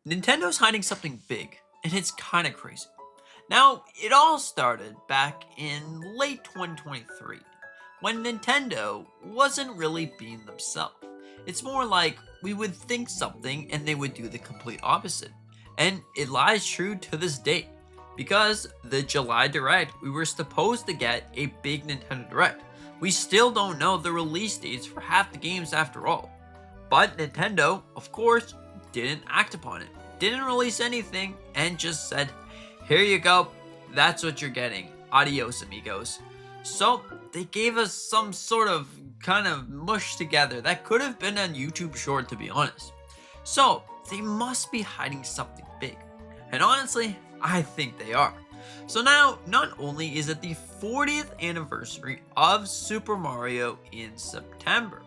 Nintendo's hiding something big, and it's kinda crazy. Now, it all started back in late 2023, when Nintendo wasn't really being themselves. It's more like we would think something and they would do the complete opposite. And it lies true to this date, because the July Direct, we were supposed to get a big Nintendo Direct. We still don't know the release dates for half the games after all. But Nintendo, of course, didn't act upon it. Didn't release anything and just said, here you go, that's what you're getting. Adios, amigos. So they gave us some sort of kind of mush together that could have been a YouTube short, to be honest. So they must be hiding something big. And honestly, I think they are. So now, not only is it the 40th anniversary of Super Mario in September,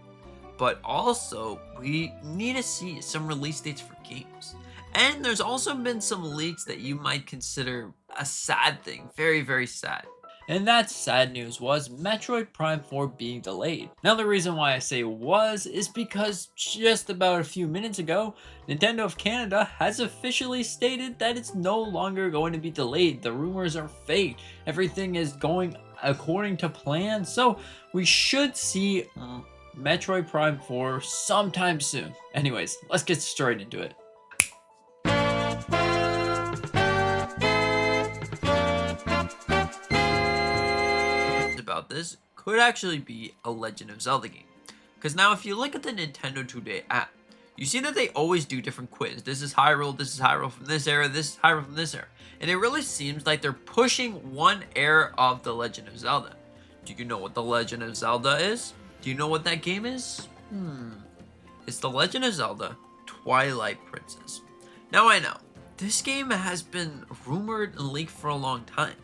but also we need to see some release dates for games. And there's also been some leaks that you might consider a sad thing, very, very sad. And that sad news was Metroid Prime 4 being delayed. Now the reason why I say was is because just about a few minutes ago, Nintendo of Canada has officially stated that it's no longer going to be delayed. The rumors are fake. Everything is going according to plan. So we should see Metroid Prime 4 sometime soon. Anyways, let's get straight into it. About this could actually be a Legend of Zelda game. Because now if you look at the Nintendo Today app, you see that they always do different quiz. This is Hyrule from this era, this is Hyrule from this era. And it really seems like they're pushing one era of the Legend of Zelda. Do you know what the Legend of Zelda is? Do you know what that game is? It's the Legend of Zelda Twilight Princess. Now I know, this game has been rumored and leaked for a long time,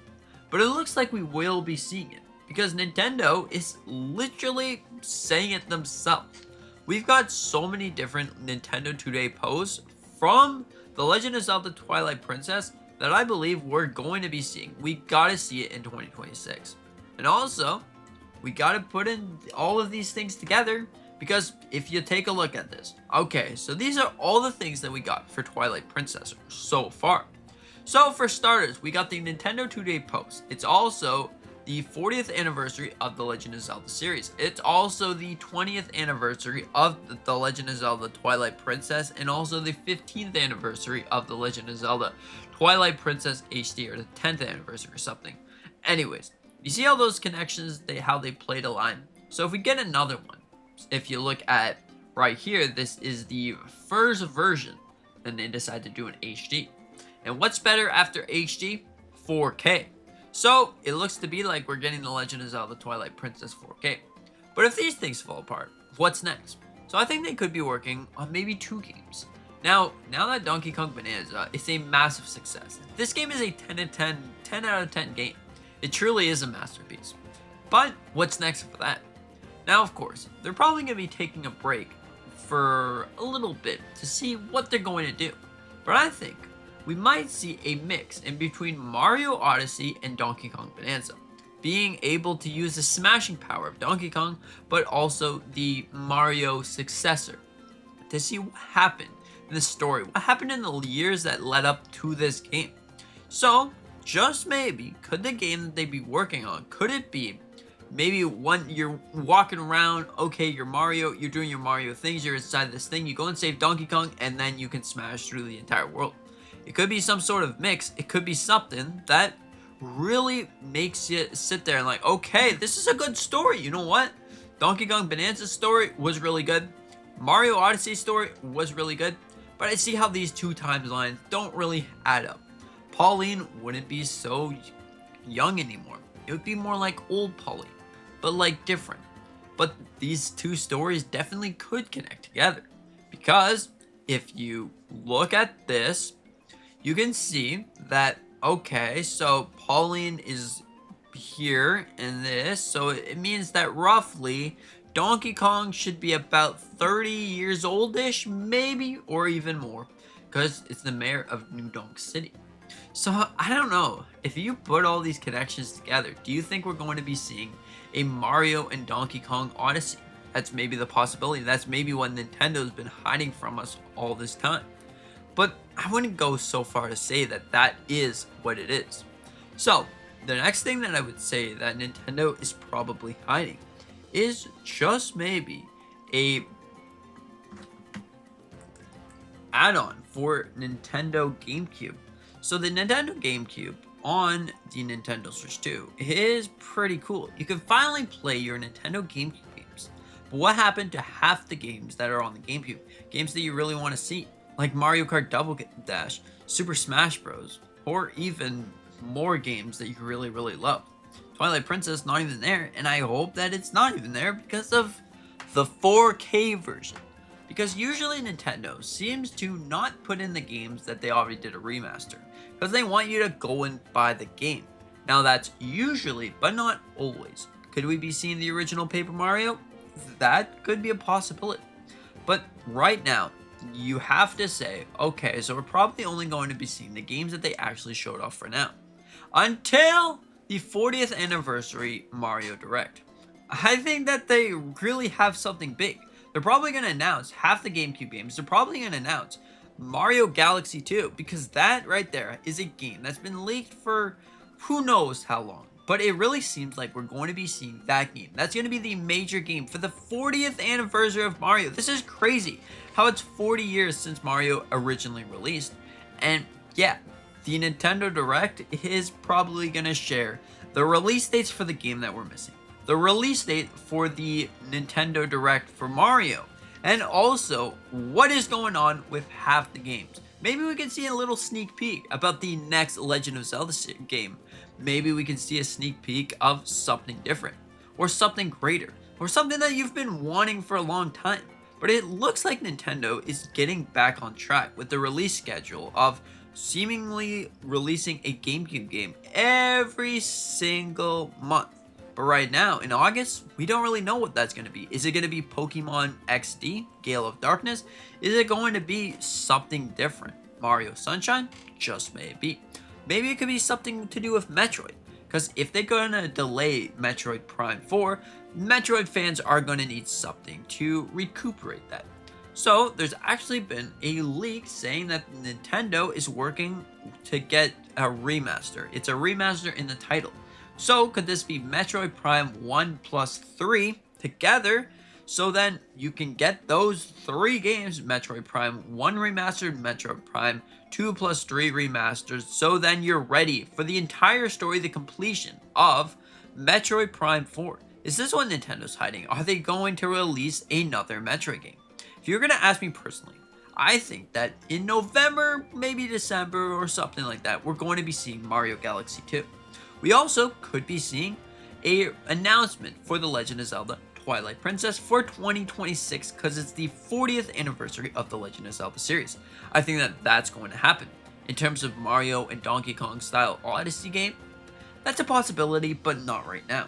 but it looks like we will be seeing it, because Nintendo is literally saying it themselves. We've got so many different Nintendo Today posts from the Legend of Zelda Twilight Princess that I believe we're going to be seeing. We gotta see it in 2026. And also, we gotta put in all of these things together, because if you take a look at this, okay, so these are all the things that we got for Twilight Princess so far. So for starters, we got the Nintendo Today post. It's also the 40th anniversary of the Legend of Zelda series. It's also the 20th anniversary of the Legend of Zelda Twilight Princess, and also the 15th anniversary of the Legend of Zelda Twilight Princess HD, or the 10th anniversary or something. Anyways, you see how those connections, how they played a line? So if we get another one, if you look at right here, this is the first version, and they decided to do an HD. And what's better after HD? 4K. So it looks to be like we're getting the Legend of Zelda Twilight Princess 4K. But if these things fall apart, what's next? So I think they could be working on maybe 2 games. Now that Donkey Kong Bonanza is a massive success, this game is a 10 out of 10 game. It truly is a masterpiece. But what's next for that? Now, of course, they're probably going to be taking a break for a little bit to see what they're going to do. But I think we might see a mix in between Mario Odyssey and Donkey Kong Bonanza, being able to use the smashing power of Donkey Kong, but also the Mario successor, to see what happened in the story, what happened in the years that led up to this game. So, just maybe, could the game that they be working on, could it be maybe one, you're walking around, okay, you're Mario, you're doing your Mario things, you're inside this thing, you go and save Donkey Kong, and then you can smash through the entire world. It could be some sort of mix. It could be something that really makes you sit there and like, okay, this is a good story. You know what? Donkey Kong Bonanza's story was really good. Mario Odyssey's story was really good. But I see how these 2 timelines don't really add up. Pauline wouldn't be so young anymore. It would be more like old Pauline, but like different. But these 2 stories definitely could connect together, because if you look at this, you can see that, okay, so Pauline is here in this, so it means that roughly Donkey Kong should be about 30 years oldish, maybe, or even more, because it's the mayor of New Donk City. So I don't know, if you put all these connections together, do you think we're going to be seeing a Mario and Donkey Kong Odyssey? That's maybe the possibility. That's maybe what Nintendo's been hiding from us all this time. But I wouldn't go so far to say that that is what it is. So, the next thing that I would say that Nintendo is probably hiding is just maybe a add-on for Nintendo GameCube. So the Nintendo GameCube on the Nintendo Switch 2 is pretty cool. You can finally play your Nintendo GameCube games. But what happened to half the games that are on the GameCube? Games that you really want to see, like Mario Kart Double Dash, Super Smash Bros, or even more games that you really, really love. Twilight Princess not even there, and I hope that it's not even there because of the 4K version. Because usually Nintendo seems to not put in the games that they already did a remaster, because they want you to go and buy the game. Now that's usually, but not always. Could we be seeing the original Paper Mario? That could be a possibility. But right now, you have to say, okay, so we're probably only going to be seeing the games that they actually showed off for now, until the 40th anniversary Mario Direct. I think that they really have something big. They're probably going to announce half the GameCube games. They're probably going to announce Mario Galaxy 2, because that right there is a game that's been leaked for who knows how long. But it really seems like we're going to be seeing that game. That's going to be the major game for the 40th anniversary of Mario. This is crazy how it's 40 years since Mario originally released. And yeah, the Nintendo Direct is probably going to share the release dates for the game that we're missing, the release date for the Nintendo Direct for Mario, and also what is going on with half the games. Maybe we can see a little sneak peek about the next Legend of Zelda game. Maybe we can see a sneak peek of something different, or something greater, or something that you've been wanting for a long time. But it looks like Nintendo is getting back on track with the release schedule of seemingly releasing a GameCube game every single month. But right now, in August, we don't really know what that's going to be. Is it going to be Pokemon XD, Gale of Darkness? Is it going to be something different? Mario Sunshine? Just maybe. Maybe it could be something to do with Metroid. Because if they're going to delay Metroid Prime 4, Metroid fans are going to need something to recuperate that. So, there's actually been a leak saying that Nintendo is working to get a remaster. It's a remaster in the title. So, could this be Metroid Prime 1 plus 3 together? So then you can get those 3 games, Metroid Prime 1 remastered, Metroid Prime 2 plus 3 remasters. So then you're ready for the entire story, the completion of Metroid Prime 4. Is this what Nintendo's hiding? Are they going to release another Metroid game? If you're going to ask me personally, I think that in November, maybe December or something like that, we're going to be seeing Mario Galaxy 2. We also could be seeing an announcement for The Legend of Zelda Twilight Princess for 2026, because it's the 40th anniversary of the Legend of Zelda series. I think that that's going to happen. In terms of Mario and Donkey Kong style Odyssey game, that's a possibility, but not right now.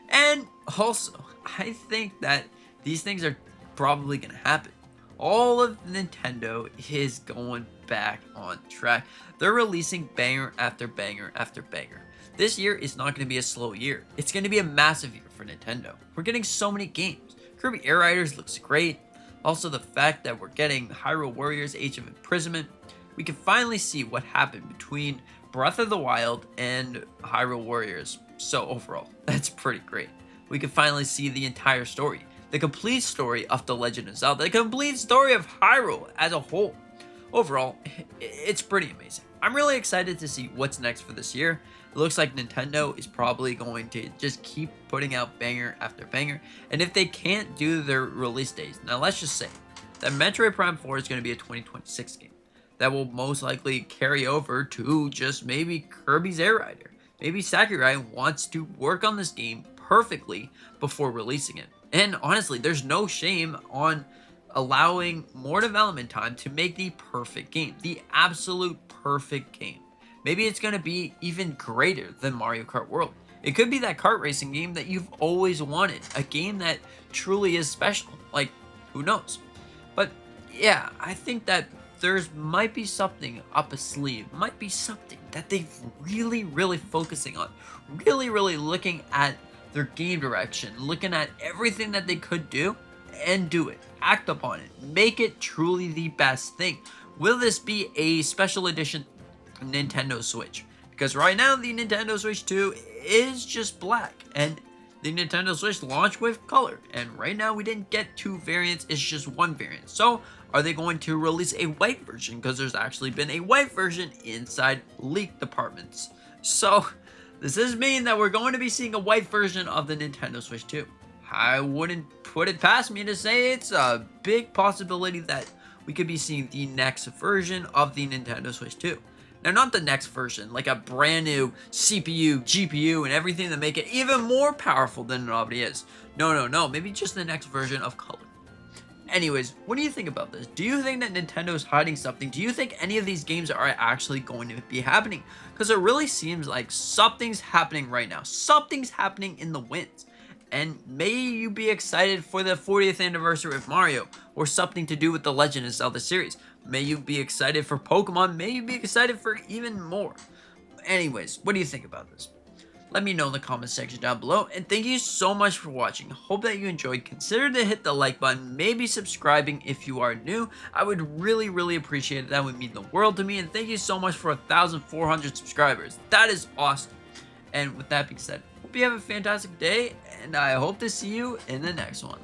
And also, I think that these things are probably going to happen. All of Nintendo is going back on track. They're releasing banger after banger after banger. This year is not going to be a slow year. It's going to be a massive year for Nintendo. We're getting so many games. Kirby Air Riders looks great. Also, the fact that we're getting Hyrule Warriors Age of Imprisonment. We can finally see what happened between Breath of the Wild and Hyrule Warriors. So overall, that's pretty great. We can finally see the entire story. The complete story of The Legend of Zelda. The complete story of Hyrule as a whole. Overall, it's pretty amazing. I'm really excited to see what's next for this year. It looks like Nintendo is probably going to just keep putting out banger after banger. And if they can't do their release dates, now let's just say that Metroid Prime 4 is going to be a 2026 game. That will most likely carry over to just maybe Kirby's Air Rider. Maybe Sakurai wants to work on this game perfectly before releasing it. And honestly, there's no shame on allowing more development time to make the perfect game. The absolute perfect game. Maybe it's going to be even greater than Mario Kart World. It could be that kart racing game that you've always wanted. A game that truly is special. Like, who knows? But yeah, I think that there's might be something up a sleeve. Might be something that they've really focusing on. Really looking at their game direction. Looking at everything that they could do and do it. Act upon it. Make it truly the best thing. will this be a special edition Nintendo Switch? Because right now the Nintendo Switch 2 is just black, and the Nintendo Switch launched with color, and right now we didn't get 2 variants, it's just 1 variant. So are they going to release a white version? Because there's actually been a white version inside leak departments. So this does mean that we're going to be seeing a white version of the Nintendo Switch 2. I wouldn't put it past me to say it's a big possibility that we could be seeing the next version of the Nintendo Switch 2. Now, not the next version, like a brand new CPU, GPU, and everything to make it even more powerful than it already is. No, maybe just the next version of color. Anyways, what do you think about this? Do you think that Nintendo is hiding something? Do you think any of these games are actually going to be happening? Because it really seems like something's happening right now. Something's happening in the winds. And may you be excited for the 40th anniversary of Mario, or something to do with the Legend of Zelda series. May you be excited for Pokemon. May you be excited for even more. Anyways, what do you think about this? Let me know in the comment section down below, and thank you so much for watching. Hope that you enjoyed. Consider to hit the like button, maybe subscribing if you are new. I would really appreciate it. That would mean the world to me, and thank you so much for 1,400 subscribers. That is awesome. And with that being said, hope you have a fantastic day, and I hope to see you in the next one.